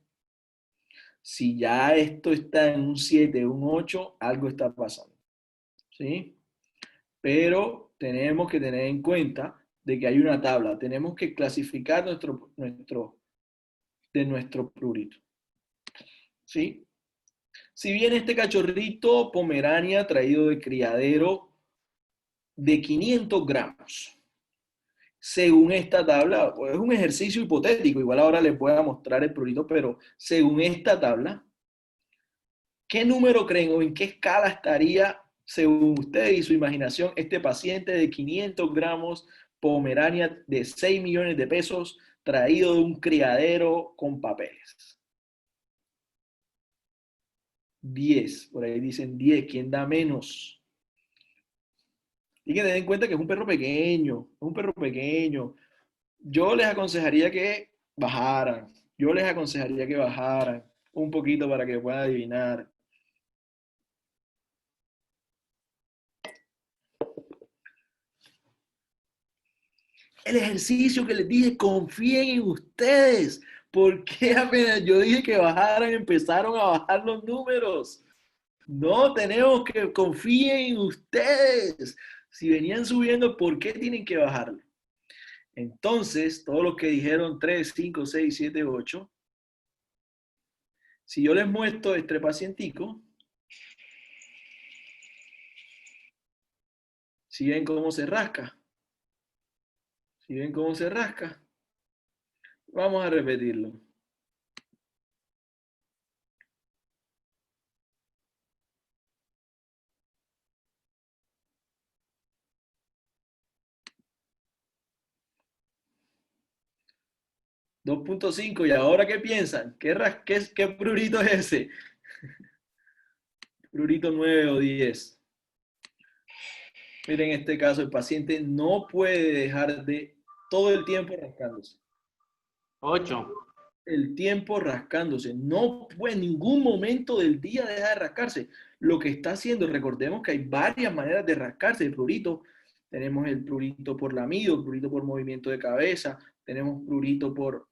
Si ya esto está en un 7, un 8, algo está pasando. ¿Sí? Pero tenemos que tener en cuenta de que hay una tabla. Tenemos que clasificar de nuestro prurito. ¿Sí? Si bien este cachorrito Pomerania traído de criadero de 500 gramos, según esta tabla, pues es un ejercicio hipotético, igual ahora les voy a mostrar el prurito, pero según esta tabla, ¿qué número creen o en qué escala estaría, según ustedes y su imaginación, este paciente de 500 gramos Pomerania de 6 millones de pesos traído de un criadero con papeles? 10, por ahí dicen 10, ¿quién da menos? Y que tener en cuenta que es un perro pequeño, es un perro pequeño. Yo les aconsejaría que bajaran, yo les aconsejaría que bajaran un poquito para que puedan adivinar. El ejercicio que les dije, confíen en ustedes. ¿Por qué apenas yo dije que bajaran, empezaron a bajar los números? No, tenemos que confíen en ustedes. Si venían subiendo, ¿por qué tienen que bajarlo? Entonces, todos los que dijeron 3, 5, 6, 7, 8, si yo les muestro este pacientico, si ven cómo se rasca, si ven cómo se rasca, vamos a repetirlo. $2.5, ¿y ahora qué piensan? ¿Qué prurito es ese? Prurito 9 o 10. Miren, en este caso el paciente no puede dejar de todo el tiempo rascándose. 8. El tiempo rascándose. No puede en ningún momento del día dejar de rascarse. Lo que está haciendo, recordemos que hay varias maneras de rascarse el prurito. Tenemos el prurito por lamido, el prurito por movimiento de cabeza, tenemos prurito por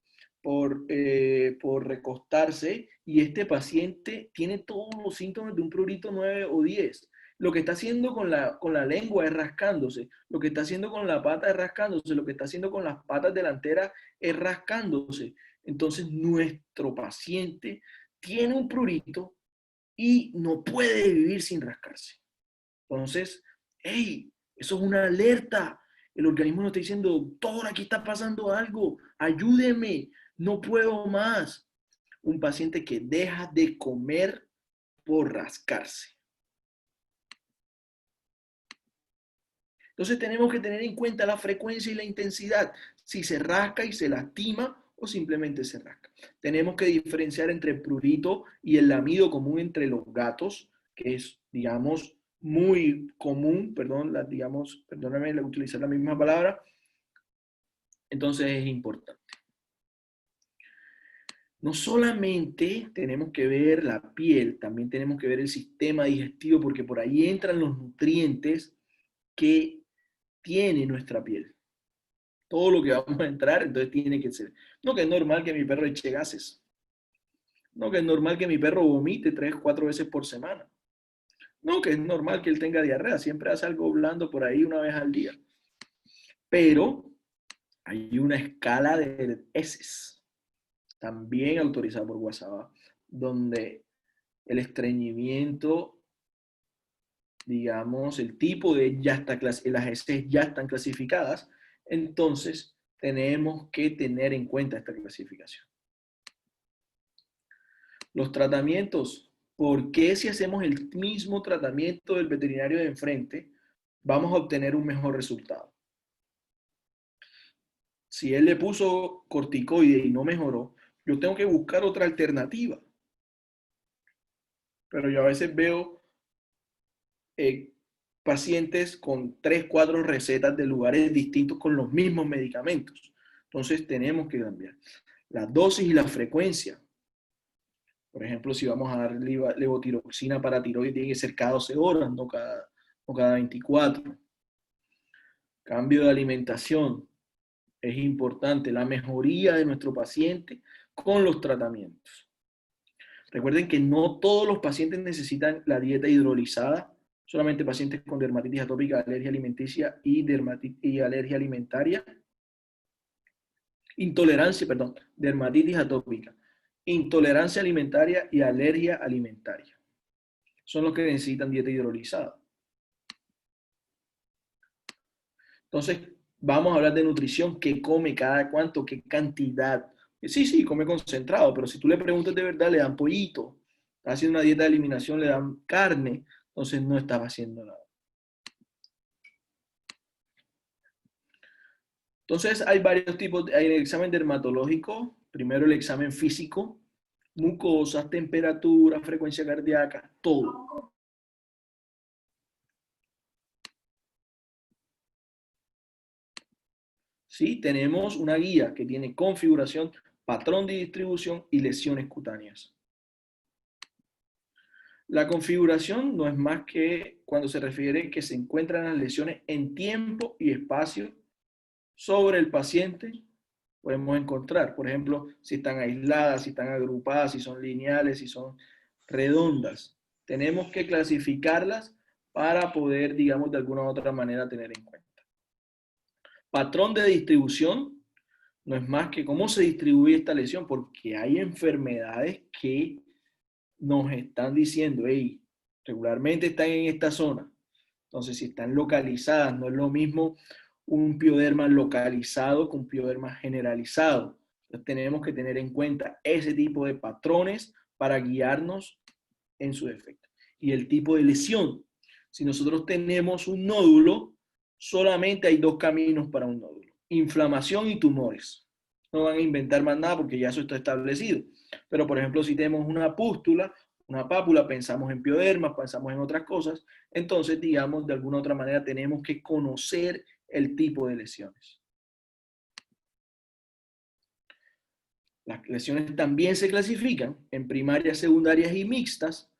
recostarse, y este paciente tiene todos los síntomas de un prurito 9 o 10. Lo que está haciendo con la lengua es rascándose, lo que está haciendo con la pata es rascándose, lo que está haciendo con las patas delanteras es rascándose. Entonces nuestro paciente tiene un prurito y no puede vivir sin rascarse. Entonces, hey, eso es una alerta. El organismo nos está diciendo, doctor, aquí está pasando algo, ayúdeme, no puedo más. Un paciente que deja de comer por rascarse. Entonces tenemos que tener en cuenta la frecuencia y la intensidad, si se rasca y se lastima o simplemente se rasca. Tenemos que diferenciar entre el prurito y el lamido común entre los gatos, que es, digamos, muy común, perdóname utilizar la misma palabra, entonces es importante. No solamente tenemos que ver la piel, también tenemos que ver el sistema digestivo, porque por ahí entran los nutrientes que tiene nuestra piel. Todo lo que vamos a entrar, entonces tiene que ser. No que es normal que mi perro eche gases. No que es normal que mi perro vomite 3, 4 veces por semana. No que es normal que él tenga diarrea. Siempre hace algo blando por ahí una vez al día. Pero hay una escala de heces, también autorizada por WhatsApp, donde el estreñimiento, digamos, el tipo de las heces ya están clasificadas, entonces tenemos que tener en cuenta esta clasificación. Los tratamientos, ¿por qué si hacemos el mismo tratamiento del veterinario de enfrente, vamos a obtener un mejor resultado. Si él le puso corticoide y no mejoró, yo tengo que buscar otra alternativa. Pero yo a veces veo pacientes con 3, 4 recetas de lugares distintos con los mismos medicamentos. Entonces tenemos que cambiar la dosis y la frecuencia. Por ejemplo, si vamos a dar levotiroxina para tiroides, tiene que ser cada 12 horas, no cada 24. Cambio de alimentación. Es importante la mejoría de nuestro paciente con los tratamientos. Recuerden que no todos los pacientes necesitan la dieta hidrolizada, solamente pacientes con dermatitis atópica, alergia alimenticia y alergia alimentaria. Dermatitis atópica, intolerancia alimentaria y alergia alimentaria. Son los que necesitan dieta hidrolizada. Entonces, vamos a hablar de nutrición, qué come cada cuánto, qué cantidad. Sí, come concentrado, pero si tú le preguntas de verdad, le dan pollito. Está haciendo una dieta de eliminación, le dan carne, entonces no estaba haciendo nada. Entonces hay varios tipos, hay el examen dermatológico, primero el examen físico, mucosas, temperatura, frecuencia cardíaca, todo. ¿Sí? Tenemos una guía que tiene configuración, patrón de distribución y lesiones cutáneas. La configuración no es más que cuando se refiere que se encuentran las lesiones en tiempo y espacio sobre el paciente, podemos encontrar, por ejemplo, si están aisladas, si están agrupadas, si son lineales, si son redondas. Tenemos que clasificarlas para poder, digamos, de alguna u otra manera tener en cuenta. Patrón de distribución no es más que cómo se distribuye esta lesión, porque hay enfermedades que nos están diciendo, hey, regularmente están en esta zona. Entonces, si están localizadas, no es lo mismo un pioderma localizado con un pioderma generalizado. Entonces, tenemos que tener en cuenta ese tipo de patrones para guiarnos en su defecto. Y el tipo de lesión. Si nosotros tenemos un nódulo, solamente hay 2 caminos para un nódulo: inflamación y tumores. No van a inventar más nada porque ya eso está establecido. Pero, por ejemplo, si tenemos una pústula, una pápula, pensamos en piodermas, pensamos en otras cosas. Entonces, digamos, de alguna u otra manera tenemos que conocer el tipo de lesiones. Las lesiones también se clasifican en primarias, secundarias y mixtas.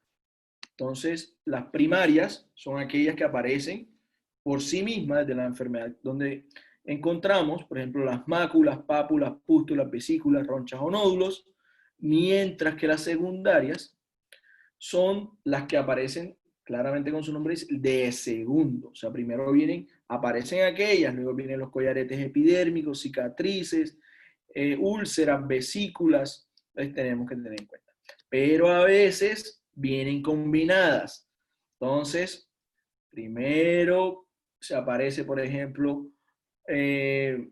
Entonces, las primarias son aquellas que aparecen por sí mismas de la enfermedad, donde encontramos, por ejemplo, las máculas, pápulas, pústulas, vesículas, ronchas o nódulos, mientras que las secundarias son las que aparecen claramente con su nombre de segundo. O sea, primero aparecen aquellas, luego vienen los collaretes epidérmicos, cicatrices, úlceras, vesículas. Entonces tenemos que tener en cuenta. Pero a veces vienen combinadas. Entonces, primero se aparece, por ejemplo,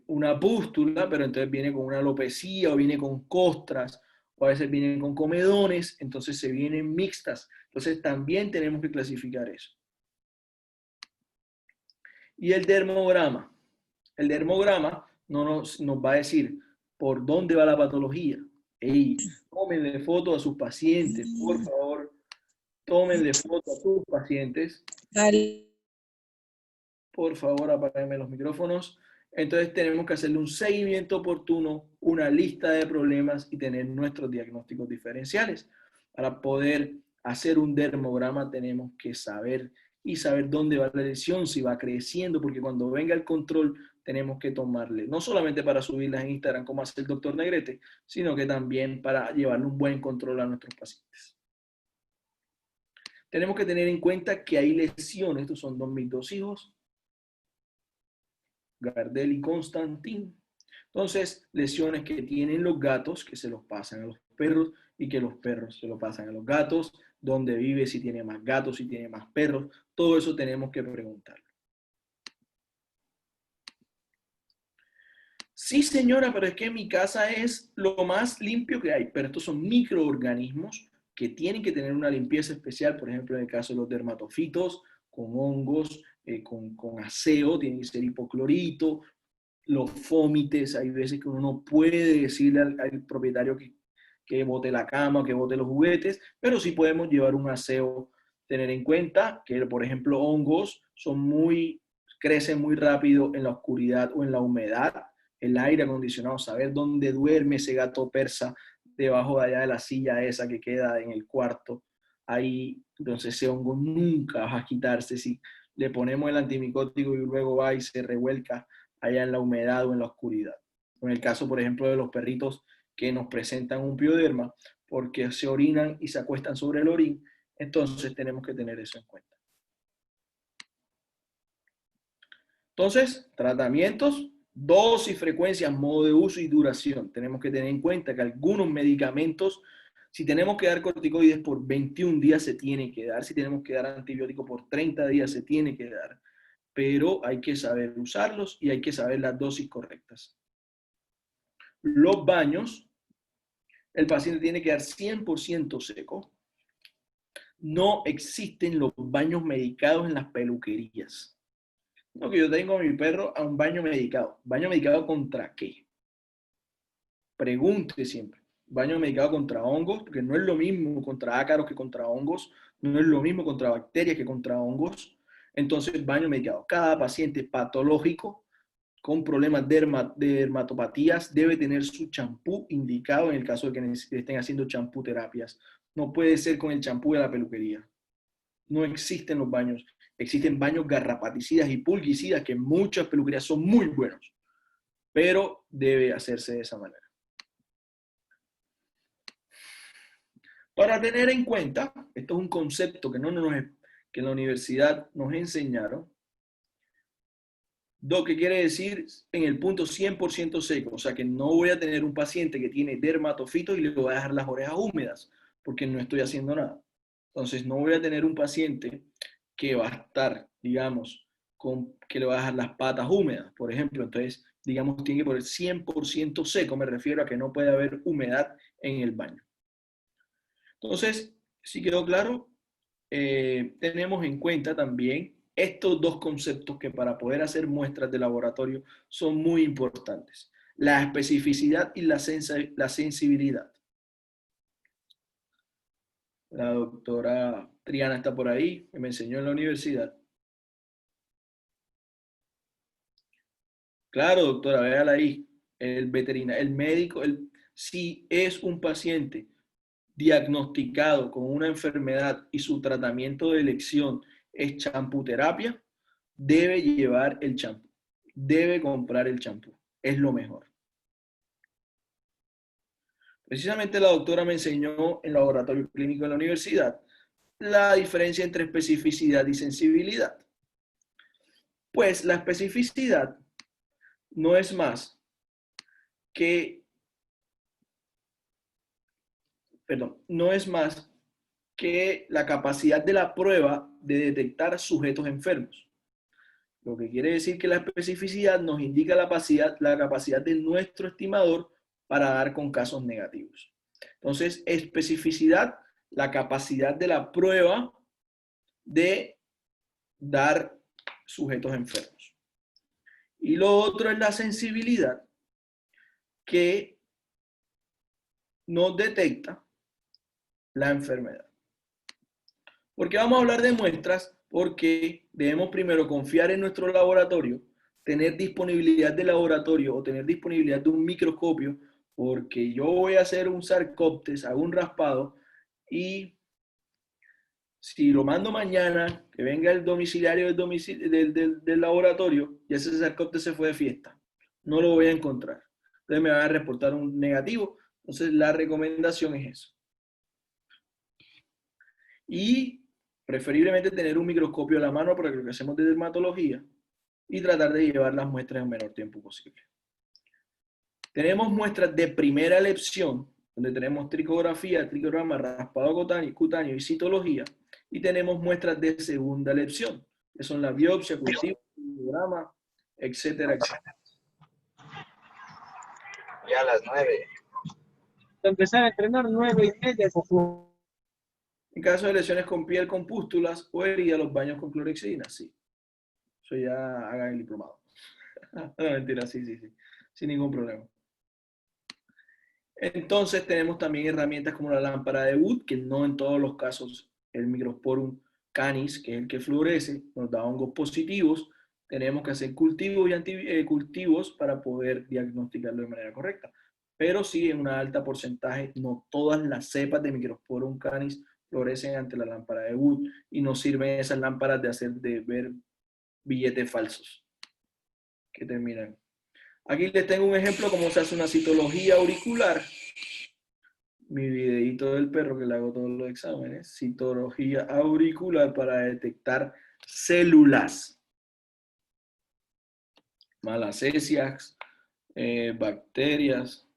una pústula, pero entonces viene con una alopecia o viene con costras, o a veces vienen con comedones, entonces se vienen mixtas. Entonces también tenemos que clasificar eso. Y el dermograma. El dermograma nos va a decir por dónde va la patología. Ey, tómenle foto a sus pacientes, por favor. Tómenle foto a sus pacientes. Por favor, apáguenme los micrófonos. Entonces tenemos que hacerle un seguimiento oportuno, una lista de problemas y tener nuestros diagnósticos diferenciales. Para poder hacer un dermograma tenemos que saber dónde va la lesión, si va creciendo, porque cuando venga el control tenemos que tomarle, no solamente para subirlas en Instagram como hace el doctor Negrete, sino que también para llevarle un buen control a nuestros pacientes. Tenemos que tener en cuenta que hay lesiones, estos son mis 2 hijos, Gardel y Constantín. Entonces, lesiones que tienen los gatos, que se los pasan a los perros, y que los perros se lo pasan a los gatos, dónde vive, si tiene más gatos, si tiene más perros, todo eso tenemos que preguntarlo. Sí, señora, pero es que mi casa es lo más limpio que hay, pero estos son microorganismos que tienen que tener una limpieza especial, por ejemplo, en el caso de los dermatofitos, con hongos, con aseo, tiene que ser hipoclorito. Los fómites, hay veces que uno no puede decirle al propietario que bote la cama, que bote los juguetes, pero sí podemos llevar un aseo. Tener en cuenta que, por ejemplo, hongos crecen muy rápido en la oscuridad o en la humedad. El aire acondicionado, saber dónde duerme ese gato persa debajo de allá de la silla esa que queda en el cuarto. Ahí, entonces ese hongo nunca va a quitarse si le ponemos el antimicótico y luego va y se revuelca allá en la humedad o en la oscuridad. En el caso, por ejemplo, de los perritos que nos presentan un pioderma porque se orinan y se acuestan sobre el orín, entonces tenemos que tener eso en cuenta. Entonces, tratamientos, dosis, frecuencia, modo de uso y duración. Tenemos que tener en cuenta que algunos medicamentos, si tenemos que dar corticoides por 21 días, se tiene que dar. Si tenemos que dar antibiótico por 30 días, se tiene que dar. Pero hay que saber usarlos y hay que saber las dosis correctas. Los baños, el paciente tiene que dar 100% seco. No existen los baños medicados en las peluquerías. No, que yo tengo a mi perro a un baño medicado. ¿Baño medicado contra qué? Pregunte siempre. Baño medicado contra hongos, porque no es lo mismo contra ácaros que contra hongos, no es lo mismo contra bacterias que contra hongos. Entonces, baño medicado. Cada paciente patológico con problemas de dermatopatías debe tener su champú indicado en el caso de que estén haciendo champú terapias. No puede ser con el champú de la peluquería. No existen los baños. Existen baños garrapaticidas y pulguicidas que en muchas peluquerías son muy buenos, pero debe hacerse de esa manera. Para tener en cuenta, esto es un concepto que en la universidad nos enseñaron, lo que quiere decir en el punto 100% seco, o sea que no voy a tener un paciente que tiene dermatofitos y le voy a dejar las orejas húmedas, porque no estoy haciendo nada. Entonces no voy a tener un paciente que va a estar, digamos, que le va a dejar las patas húmedas, por ejemplo. Entonces, digamos, tiene que poner 100% seco, me refiero a que no puede haber humedad en el baño. Entonces, si quedó claro, tenemos en cuenta también estos dos conceptos que para poder hacer muestras de laboratorio son muy importantes. La especificidad y la sensibilidad. La doctora Triana está por ahí, que me enseñó en la universidad. Claro, doctora, véala ahí. El veterinario, el médico, si es un paciente diagnosticado con una enfermedad y su tratamiento de elección es champuterapia, debe llevar el champú. Debe comprar el champú. Es lo mejor. Precisamente la doctora me enseñó en el laboratorio clínico de la universidad la diferencia entre especificidad y sensibilidad. Pues la especificidad no es más que, la capacidad de la prueba de detectar sujetos enfermos. Lo que quiere decir que la especificidad nos indica la capacidad de nuestro estimador para dar con casos negativos. Entonces, especificidad, la capacidad de la prueba de dar sujetos enfermos. Y lo otro es la sensibilidad, que nos detecta la enfermedad. ¿Por qué vamos a hablar de muestras? Porque debemos primero confiar en nuestro laboratorio, tener disponibilidad de laboratorio o tener disponibilidad de un microscopio, porque yo voy a hacer un sarcóptes, hago un raspado y si lo mando mañana, que venga el domiciliario del laboratorio, y ese sarcóptes se fue de fiesta. No lo voy a encontrar. Entonces me van a reportar un negativo. Entonces la recomendación es eso. Y preferiblemente tener un microscopio a la mano para lo que hacemos de dermatología y tratar de llevar las muestras en el menor tiempo posible. Tenemos muestras de primera elección, donde tenemos tricografía, tricograma, raspado cutáneo y citología. Y tenemos muestras de segunda elección, que son la biopsia, cultivo, tricograma, etcétera, etcétera. Ya a las 9. Empezar a entrenar 9:30, Goku. En caso de lesiones con piel con pústulas o herida, los baños con clorexidina, sí. Eso ya hagan el diplomado. No, mentira, sí, sí, sí. Sin ningún problema. Entonces tenemos también herramientas como la lámpara de Wood, que no en todos los casos el Microsporum canis, que es el que florece, nos da hongos positivos. Tenemos que hacer cultivos y cultivos para poder diagnosticarlo de manera correcta. Pero sí, en un alta porcentaje, no todas las cepas de Microsporum canis florecen ante la lámpara de Wood y nos sirven esas lámparas de ver billetes falsos que terminan. Aquí les tengo un ejemplo cómo se hace una citología auricular. Mi videito del perro que le hago todos los exámenes. Citología auricular para detectar células, malacesias, bacterias.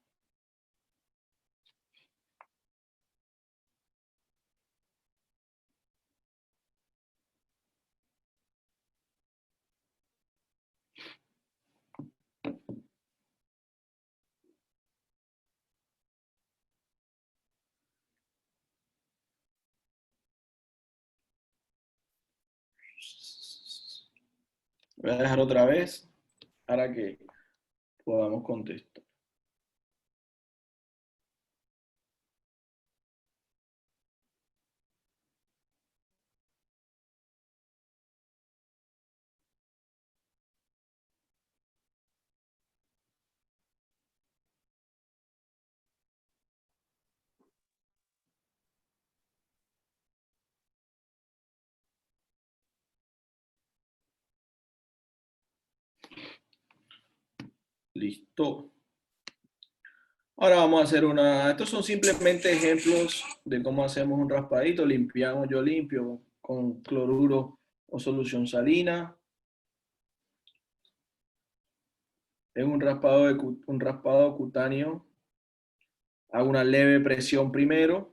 Voy a dejar otra vez para que podamos contestar. Listo. Ahora vamos a hacer estos son simplemente ejemplos de cómo hacemos un raspadito. Limpiamos, yo limpio con cloruro o solución salina. Es un raspado cutáneo. Hago una leve presión primero.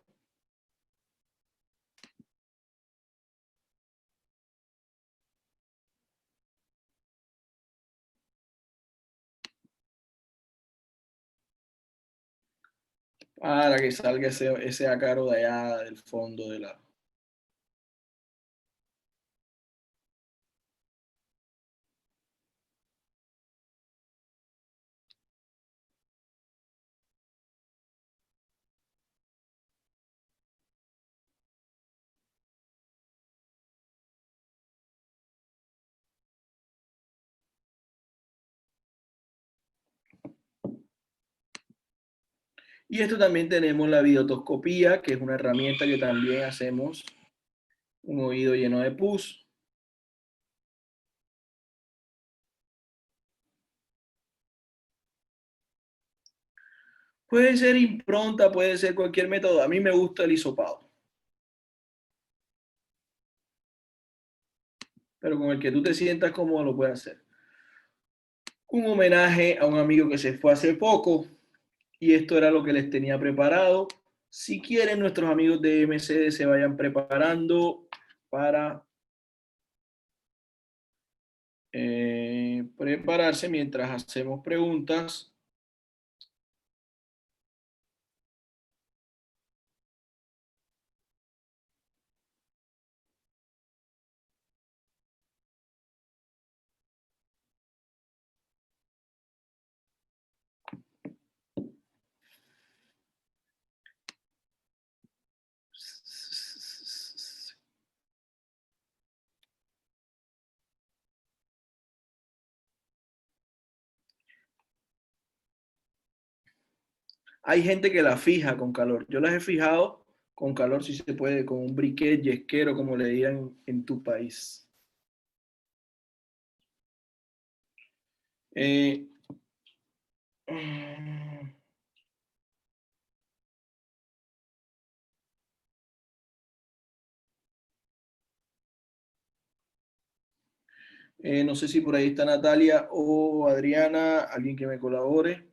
Para que salga ese ácaro de allá del fondo de la... Y esto también tenemos la videotoscopía, que es una herramienta que también hacemos un oído lleno de pus. Puede ser impronta, puede ser cualquier método. A mí me gusta el hisopado. Pero con el que tú te sientas cómodo lo puedes hacer. Un homenaje a un amigo que se fue hace poco y esto era lo que les tenía preparado. Si quieren, nuestros amigos de MCD se vayan preparando para prepararse mientras hacemos preguntas. Hay gente que la fija con calor. Yo las he fijado con calor si se puede, con un briquet yesquero, como le digan en tu país. Eh, no sé si por ahí está Natalia o Adriana, alguien que me colabore.